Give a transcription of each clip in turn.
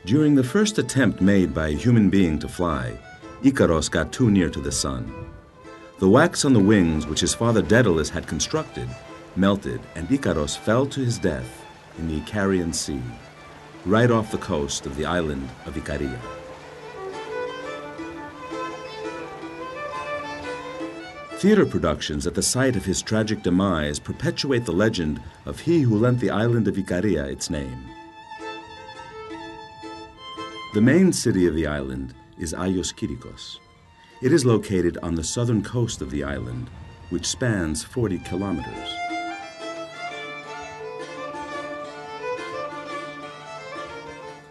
During the first attempt made by a human being to fly, Ikaros got too near to the sun. The wax on the wings, which his father Daedalus had constructed, melted, and Ikaros fell to his death in the Icarian Sea, right off the coast of the island of Ikaria. Theater productions at the site of his tragic demise perpetuate the legend of he who lent the island of Ikaria its name. The main city of the island is Agios Kyrikos. It is located on the southern coast of the island, which spans 40 kilometers.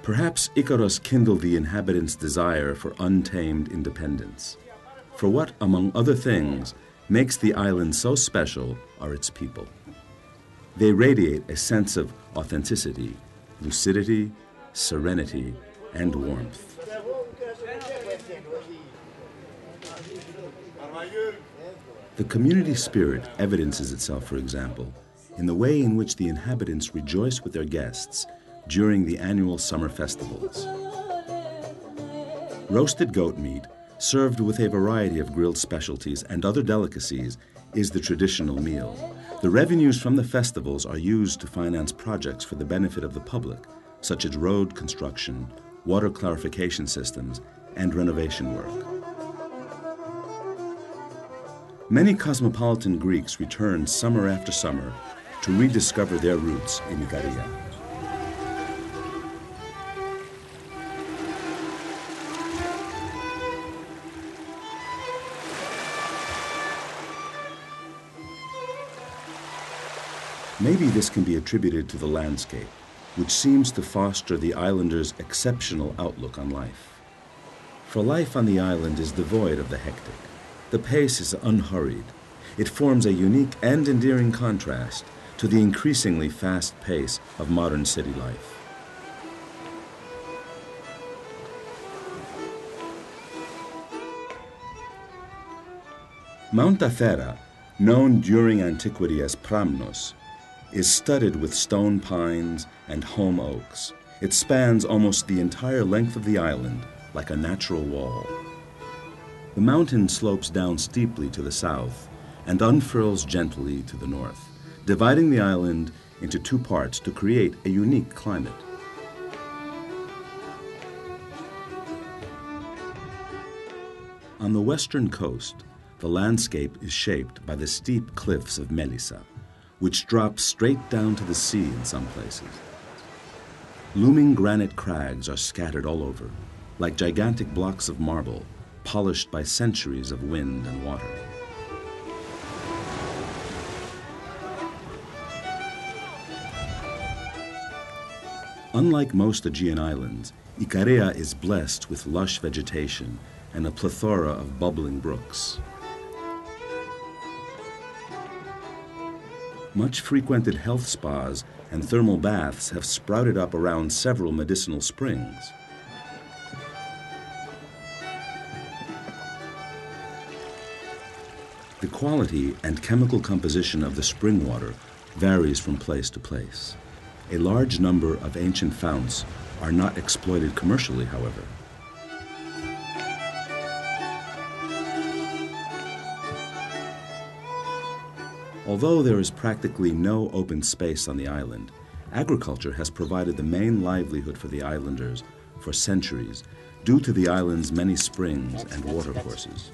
Perhaps Ikaros kindled the inhabitants' desire for untamed independence. For what, among other things, makes the island so special are its people. They radiate a sense of authenticity, lucidity, serenity, and warmth. The community spirit evidences itself, for example, in the way in which the inhabitants rejoice with their guests during the annual summer festivals. Roasted goat meat, served with a variety of grilled specialties and other delicacies, is the traditional meal. The revenues from the festivals are used to finance projects for the benefit of the public, such as road construction, water clarification systems, and renovation work. Many cosmopolitan Greeks return summer after summer to rediscover their roots in Ikaria. Maybe this can be attributed to the landscape, which seems to foster the islanders' exceptional outlook on life. For life on the island is devoid of the hectic. The pace is unhurried. It forms a unique and endearing contrast to the increasingly fast pace of modern city life. Mount Athera, known during antiquity as Pramnos, is studded with stone pines and holm oaks. It spans almost the entire length of the island like a natural wall. The mountain slopes down steeply to the south and unfurls gently to the north, dividing the island into two parts to create a unique climate. On the western coast, the landscape is shaped by the steep cliffs of Melissa, which drop straight down to the sea in some places. Looming granite crags are scattered all over, like gigantic blocks of marble, polished by centuries of wind and water. Unlike most Aegean islands, Ikaria is blessed with lush vegetation and a plethora of bubbling brooks. Much frequented health spas and thermal baths have sprouted up around several medicinal springs. The quality and chemical composition of the spring water varies from place to place. A large number of ancient founts are not exploited commercially, however. Although there is practically no open space on the island, agriculture has provided the main livelihood for the islanders for centuries due to the island's many springs and watercourses.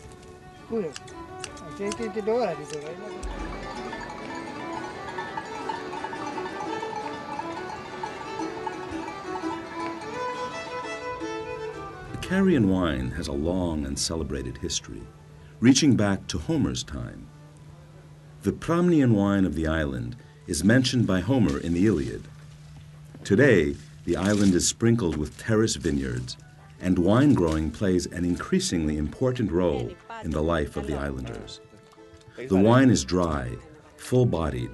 Icarian wine has a long and celebrated history, reaching back to Homer's time. The Pramnian wine of the island is mentioned by Homer in the Iliad. Today, the island is sprinkled with terrace vineyards, and wine growing plays an increasingly important role in the life of the islanders. The wine is dry, full-bodied,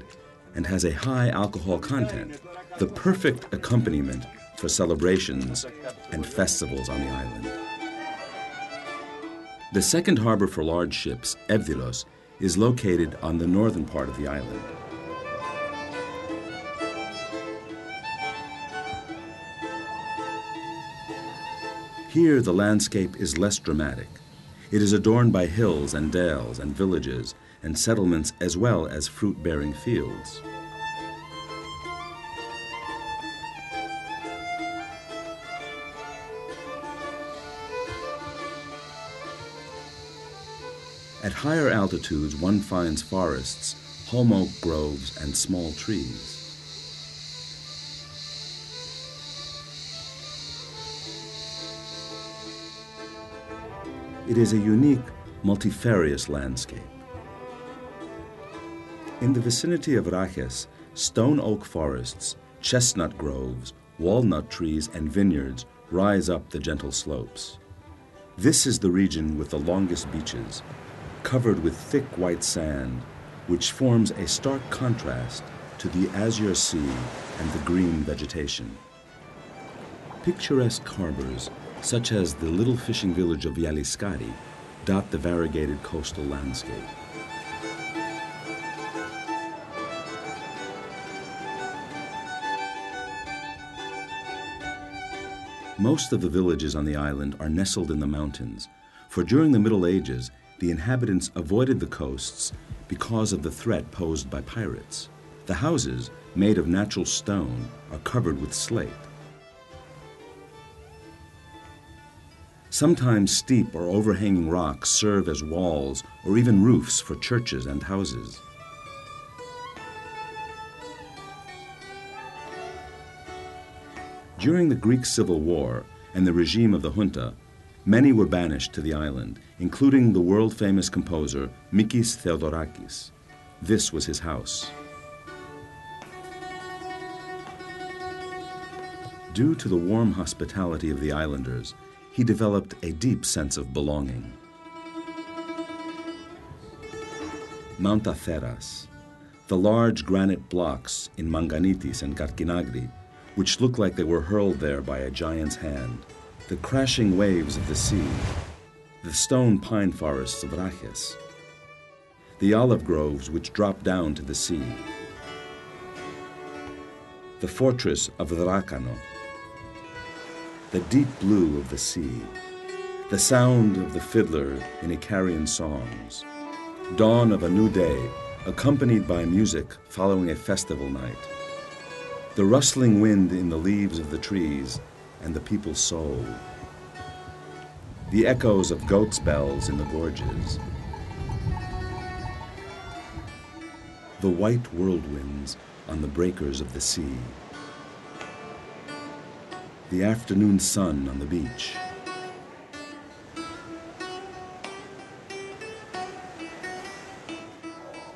and has a high alcohol content, the perfect accompaniment for celebrations and festivals on the island. The second harbor for large ships, Evdilos, is located on the northern part of the island. Here the landscape is less dramatic. It is adorned by hills and dales and villages and settlements as well as fruit-bearing fields. At higher altitudes, one finds forests, holm oak groves, and small trees. It is a unique, multifarious landscape. In the vicinity of Rajes, stone oak forests, chestnut groves, walnut trees, and vineyards rise up the gentle slopes. This is the region with the longest beaches, covered with thick white sand, which forms a stark contrast to the azure sea and the green vegetation. Picturesque harbors, such as the little fishing village of Yaliskari, dot the variegated coastal landscape. Most of the villages on the island are nestled in the mountains, for during the Middle Ages, the inhabitants avoided the coasts because of the threat posed by pirates. The houses, made of natural stone, are covered with slate. Sometimes steep or overhanging rocks serve as walls or even roofs for churches and houses. During the Greek Civil War and the regime of the junta, many were banished to the island, including the world-famous composer Mikis Theodorakis. This was his house. Due to the warm hospitality of the islanders, he developed a deep sense of belonging. Mount Atheras, the large granite blocks in Manganitis and Karkinagri, which look like they were hurled there by a giant's hand, the crashing waves of the sea, the stone pine forests of Rajes, the olive groves which drop down to the sea, the fortress of Drakano, the deep blue of the sea, the sound of the fiddler in Ikarian songs, dawn of a new day accompanied by music following a festival night, the rustling wind in the leaves of the trees and the people's soul, the echoes of goats' bells in the gorges, the white whirlwinds on the breakers of the sea, the afternoon sun on the beach,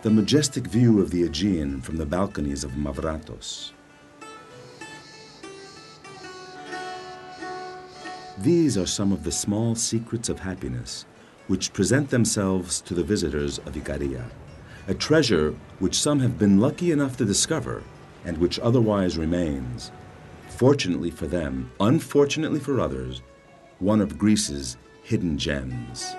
the majestic view of the Aegean from the balconies of Mavratos. These are some of the small secrets of happiness which present themselves to the visitors of Ikaria, a treasure which some have been lucky enough to discover and which otherwise remains, fortunately for them, unfortunately for others, one of Greece's hidden gems.